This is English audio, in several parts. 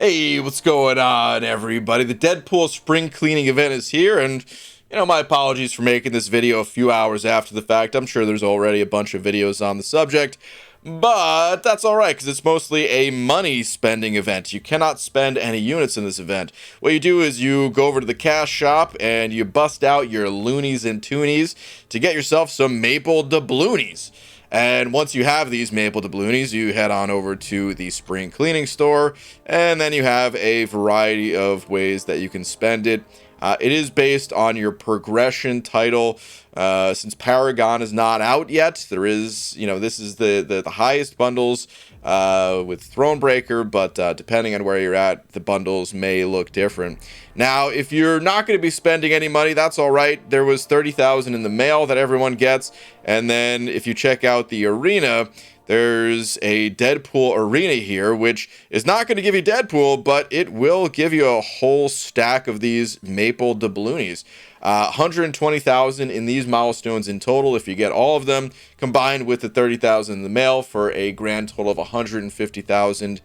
Hey, what's going on, everybody? The Deadpool spring cleaning event is here, and my apologies for making this video a few hours after the fact. I'm sure there's already a bunch of videos on the subject, but that's all right because it's mostly a money spending event. You cannot spend any units in this event. What you do is you go over to the cash shop and you bust out your loonies and toonies to get yourself some maple doubloonies. And once you have these maple doubloonies, you head on over to the spring cleaning store, and then you have a variety of ways that you can spend it. It is based on your progression title. Since Paragon is not out yet, there is, this is the highest bundles with Thronebreaker, but depending on where you're at, the bundles may look different. Now, if you're not going to be spending any money, that's all right. There was 30,000 in the mail that everyone gets, and then if you check out the arena, there's a Deadpool arena here, which is not going to give you Deadpool, but it will give you a whole stack of these maple doubloonies. 120,000 in these milestones in total if you get all of them, combined with the 30,000 in the mail for a grand total of 150,000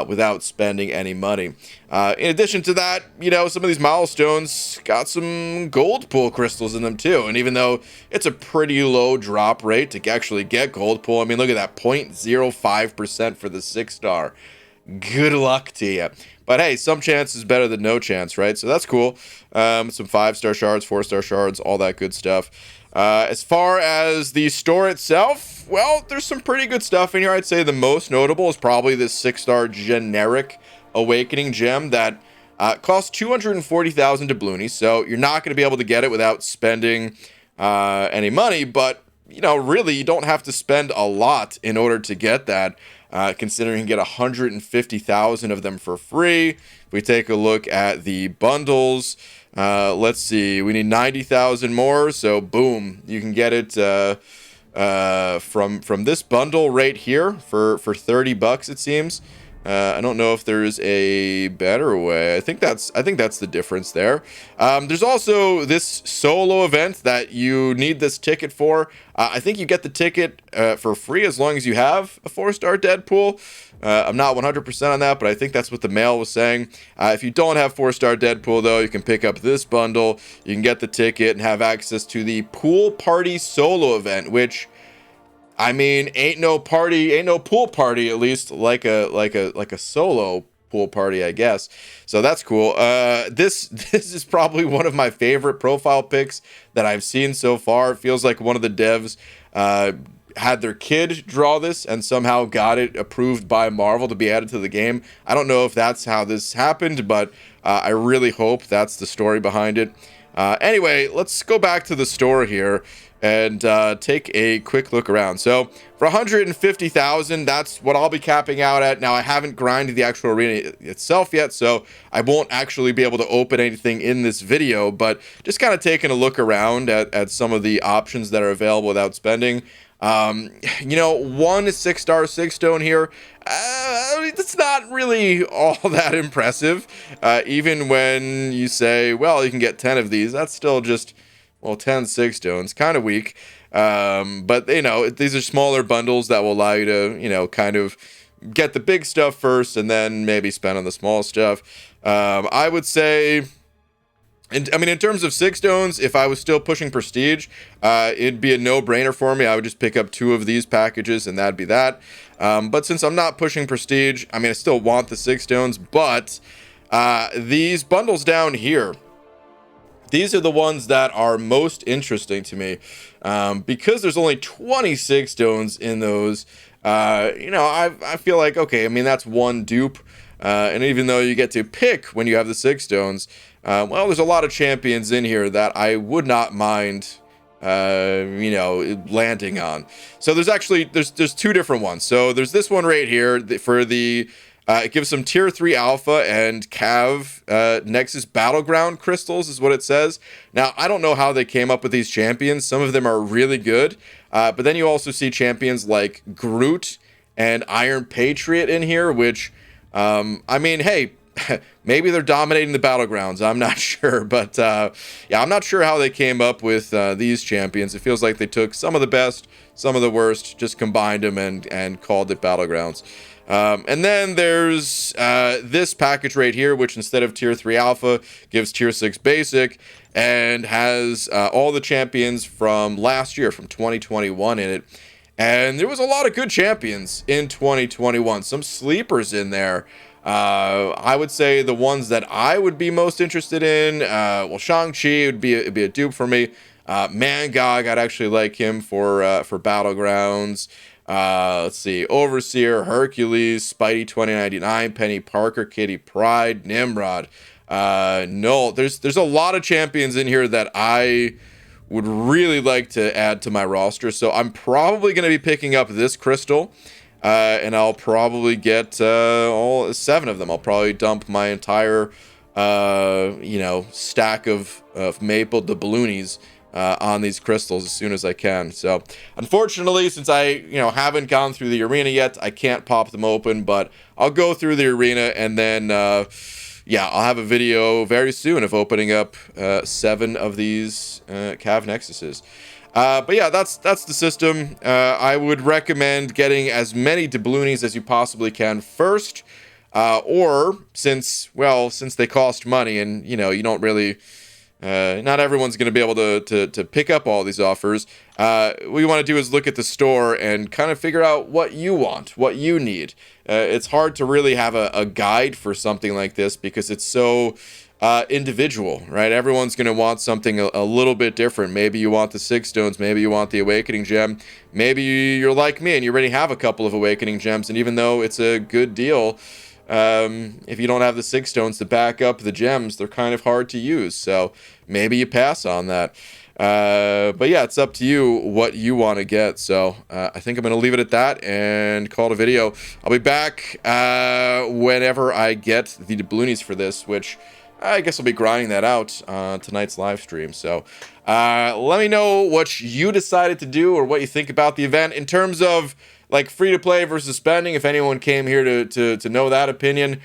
without spending any money. In addition to that, some of these milestones got some gold pool crystals in them too. And even though it's a pretty low drop rate to actually get gold pool, I mean, look at that, 0.05% for the 6-star. Good luck to you. But hey, some chance is better than no chance, right? So that's cool. Some 5-star shards, 4-star shards, all that good stuff. As far as the store itself, well, there's some pretty good stuff in here. I'd say the most notable is probably this 6-star generic Awakening gem that costs 240,000 doubloonies. So you're not going to be able to get it without spending any money. But, really, you don't have to spend a lot in order to get that. Considering you can get 150,000 of them for free. If we take a look at the bundles, let's see, we need 90,000 more, so boom, you can get it from this bundle right here for $30, it seems. I don't know if there's a better way. I think that's the difference there. There's also this solo event that you need this ticket for. I think you get the ticket for free as long as you have a 4-star Deadpool. I'm not 100% on that, but I think that's what the mail was saying. If you don't have 4-star Deadpool, though, you can pick up this bundle. You can get the ticket and have access to the Pool Party solo event, which, I mean, ain't no pool party, at least like a solo pool party, I guess. So that's cool. This is probably one of my favorite profile pics that I've seen so far. It feels like one of the devs had their kid draw this and somehow got it approved by Marvel to be added to the game. I don't know if that's how this happened, but I really hope that's the story behind it. Anyway, let's go back to the store here and take a quick look around. So for 150,000, that's what I'll be capping out at. Now, I haven't grinded the actual arena itself yet, so I won't actually be able to open anything in this video, but just kind of taking a look around at some of the options that are available without spending. One 6-star 6-stone here. It's not really all that impressive. Even when you say, well, you can get 10 of these, that's still just, 10 6-stones, kind of weak. But these are smaller bundles that will allow you to, kind of get the big stuff first and then maybe spend on the small stuff. I would say, in terms of 6-stones, if I was still pushing prestige, it'd be a no-brainer for me. I would just pick up 2 of these packages and that'd be that. But since I'm not pushing prestige, I still want the 6-stones, but these bundles down here, these are the ones that are most interesting to me, because there's only 26 stones in those. I feel like, okay, that's one dupe, and even though you get to pick when you have the 6 stones, there's a lot of champions in here that I would not mind, landing on. So there's 2 different ones. So there's this one right here for the. It gives some tier 3 alpha and Cav Nexus Battleground crystals is what it says. Now, I don't know how they came up with these champions. Some of them are really good. But then you also see champions like Groot and Iron Patriot in here, which, hey, maybe they're dominating the battlegrounds. I'm not sure. But, I'm not sure how they came up with these champions. It feels like they took some of the best, some of the worst, just combined them and called it battlegrounds. And then there's this package right here, which instead of tier 3 alpha gives tier 6 basic and has all the champions from last year, from 2021 in it. And there was a lot of good champions in 2021, some sleepers in there. I would say the ones that I would be most interested in, well, Shang-Chi would be a dupe for me. Mangog, I'd actually like him for Battlegrounds. Let's see, Overseer, Hercules, Spidey 2099, Penny Parker, Kitty Pryde, Nimrod. No, there's a lot of champions in here that I would really like to add to my roster. So I'm probably going to be picking up this crystal. And I'll probably get all 7 of them. I'll probably dump my entire, stack of maple doubloonies on these crystals as soon as I can. So, unfortunately, since I, haven't gone through the arena yet, I can't pop them open. But I'll go through the arena and then, I'll have a video very soon of opening up 7 of these Cav Nexuses. But yeah, that's the system. I would recommend getting as many doubloonies as you possibly can first, or since they cost money and you don't really, not everyone's going to be able to pick up all these offers. What you want to do is look at the store and kind of figure out what you want, what you need. It's hard to really have a guide for something like this because it's so individual, right? Everyone's going to want something a little bit different. Maybe you want the 6 stones, maybe you want the awakening gem, maybe you're like me and you already have a couple of awakening gems, and even though it's a good deal, if you don't have the 6 stones to back up the gems, they're kind of hard to use, so maybe you pass on that. But yeah, it's up to you what you want to get. So I think I'm going to leave it at that and call it a video. I'll be back whenever I get the doubloonies for this, which I guess I'll be grinding that out on tonight's live stream. So let me know what you decided to do or what you think about the event in terms of like free to play versus spending. If anyone came here to know that opinion,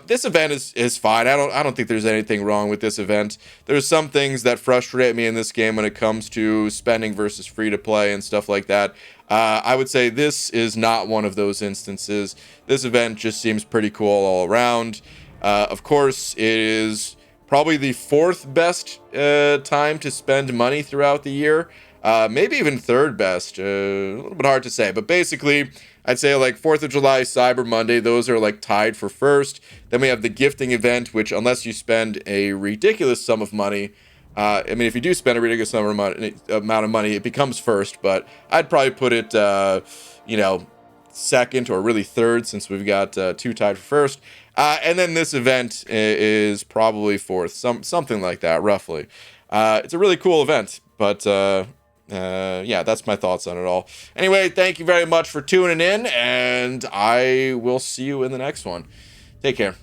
this event is fine. I don't think there's anything wrong with this event. There's some things that frustrate me in this game when it comes to spending versus free to play and stuff like that. I would say this is not one of those instances. This event just seems pretty cool all around. Of course, it is probably the 4th best time to spend money throughout the year. Maybe even 3rd best. A little bit hard to say. But basically, I'd say like 4th of July, Cyber Monday, those are like tied for first. Then we have the gifting event, which unless you spend a ridiculous sum of money, if you do spend a ridiculous amount of money, it becomes first. But I'd probably put it, second or really third, since we've got 2 tied for first. And then this event is probably 4th, something like that, roughly. It's a really cool event, but that's my thoughts on it all. Anyway, thank you very much for tuning in, and I will see you in the next one. Take care.